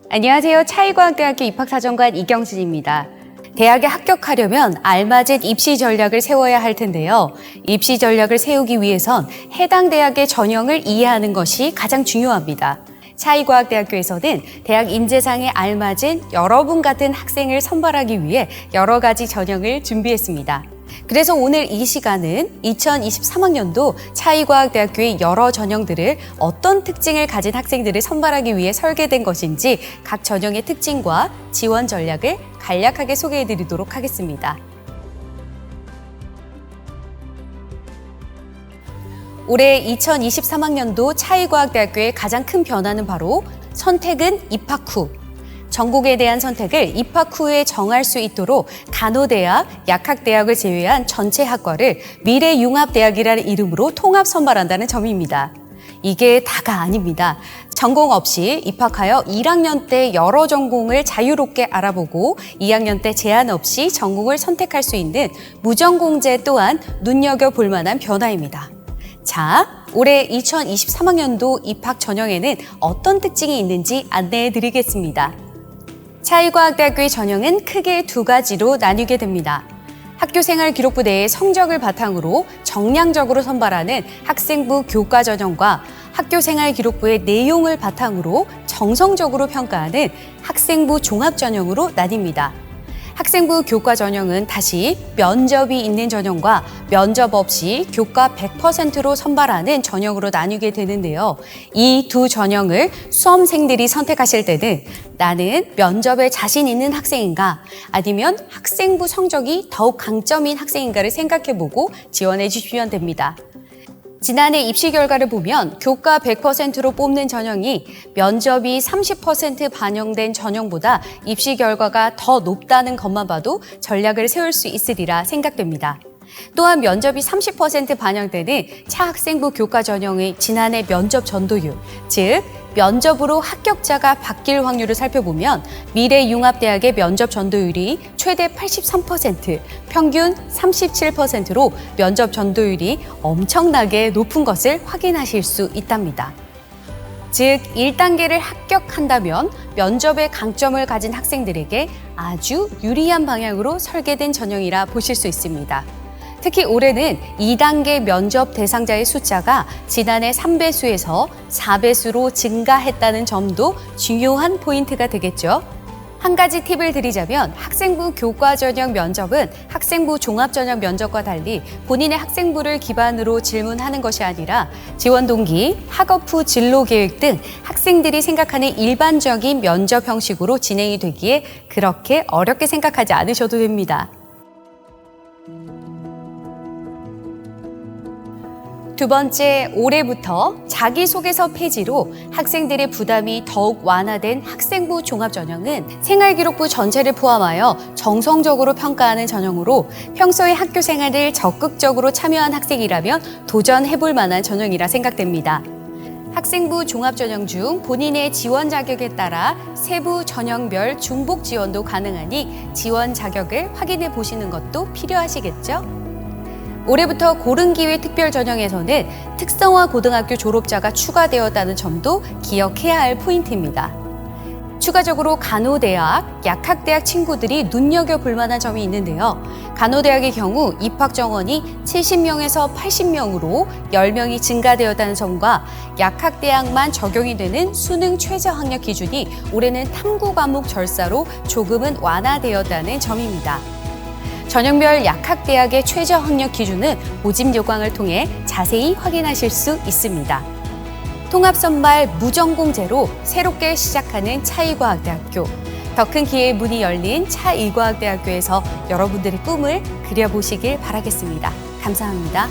안녕하세요. 차이과학대학교 입학사정관 이경진입니다. 대학에 합격하려면 알맞은 입시 전략을 세워야 할 텐데요. 입시 전략을 세우기 위해선 해당 대학의 전형을 이해하는 것이 가장 중요합니다. 차이과학대학교에서는 대학 인재상에 알맞은 여러분 같은 학생을 선발하기 위해 여러 가지 전형을 준비했습니다. 그래서 오늘 이 시간은 2023학년도 차이과학대학교의 여러 전형들을 어떤 특징을 가진 학생들을 선발하기 위해 설계된 것인지 각 전형의 특징과 지원 전략을 간략하게 소개해드리도록 하겠습니다. 올해 2023학년도 차이과학대학교의 가장 큰 변화는 바로 선택은 입학 후. 전공에 대한 선택을 입학 후에 정할 수 있도록 간호대학, 약학대학을 제외한 전체 학과를 미래융합대학이라는 이름으로 통합 선발한다는 점입니다. 이게 다가 아닙니다. 전공 없이 입학하여 1학년 때 여러 전공을 자유롭게 알아보고 2학년 때 제한 없이 전공을 선택할 수 있는 무전공제 또한 눈여겨볼 만한 변화입니다. 자, 올해 2023학년도 입학 전형에는 어떤 특징이 있는지 안내해 드리겠습니다. 차이과학대학교의 전형은 크게 두 가지로 나뉘게 됩니다. 학교생활 기록부대의 성적을 바탕으로 정량적으로 선발하는 학생부 교과 전형과 학교생활 기록부의 내용을 바탕으로 정성적으로 평가하는 학생부 종합 전형으로 나뉩니다. 학생부 교과 전형은 다시 면접이 있는 전형과 면접 없이 교과 100%로 선발하는 전형으로 나뉘게 되는데요. 이 두 전형을 수험생들이 선택하실 때는 나는 면접에 자신 있는 학생인가 아니면 학생부 성적이 더욱 강점인 학생인가를 생각해보고 지원해 주시면 됩니다. 지난해 입시 결과를 보면 교과 100%로 뽑는 전형이 면접이 30% 반영된 전형보다 입시 결과가 더 높다는 것만 봐도 전략을 세울 수 있으리라 생각됩니다. 또한 면접이 30% 반영되는 차학생부 교과 전형의 지난해 면접 전도율, 즉 면접으로 합격자가 바뀔 확률을 살펴보면 미래융합대학의 면접 전도율이 최대 83%, 평균 37%로 면접 전도율이 엄청나게 높은 것을 확인하실 수 있답니다. 즉, 1단계를 합격한다면 면접의 강점을 가진 학생들에게 아주 유리한 방향으로 설계된 전형이라 보실 수 있습니다. 특히 올해는 2단계 면접 대상자의 숫자가 지난해 3배수에서 4배수로 증가했다는 점도 중요한 포인트가 되겠죠. 한 가지 팁을 드리자면 학생부 교과 전형 면접은 학생부 종합 전형 면접과 달리 본인의 학생부를 기반으로 질문하는 것이 아니라 지원 동기, 학업 후 진로 계획 등 학생들이 생각하는 일반적인 면접 형식으로 진행이 되기에 그렇게 어렵게 생각하지 않으셔도 됩니다. 두 번째, 올해부터 자기소개서 폐지로 학생들의 부담이 더욱 완화된 학생부 종합전형은 생활기록부 전체를 포함하여 정성적으로 평가하는 전형으로 평소에 학교 생활을 적극적으로 참여한 학생이라면 도전해볼 만한 전형이라 생각됩니다. 학생부 종합전형 중 본인의 지원 자격에 따라 세부 전형별 중복 지원도 가능하니 지원 자격을 확인해 보시는 것도 필요하시겠죠? 올해부터 고른기회 특별 전형에서는 특성화 고등학교 졸업자가 추가되었다는 점도 기억해야 할 포인트입니다. 추가적으로 간호대학, 약학대학 친구들이 눈여겨볼 만한 점이 있는데요. 간호대학의 경우 입학 정원이 70명에서 80명으로 10명이 증가되었다는 점과 약학대학만 적용이 되는 수능 최저 학력 기준이 올해는 탐구 과목 절사로 조금은 완화되었다는 점입니다. 전형별 약학대학의 최저 학력 기준은 모집 요강을 통해 자세히 확인하실 수 있습니다. 통합선발 무전공제로 새롭게 시작하는 차이과학대학교. 더 큰 기회의 문이 열린 차이과학대학교에서 여러분들의 꿈을 그려보시길 바라겠습니다. 감사합니다.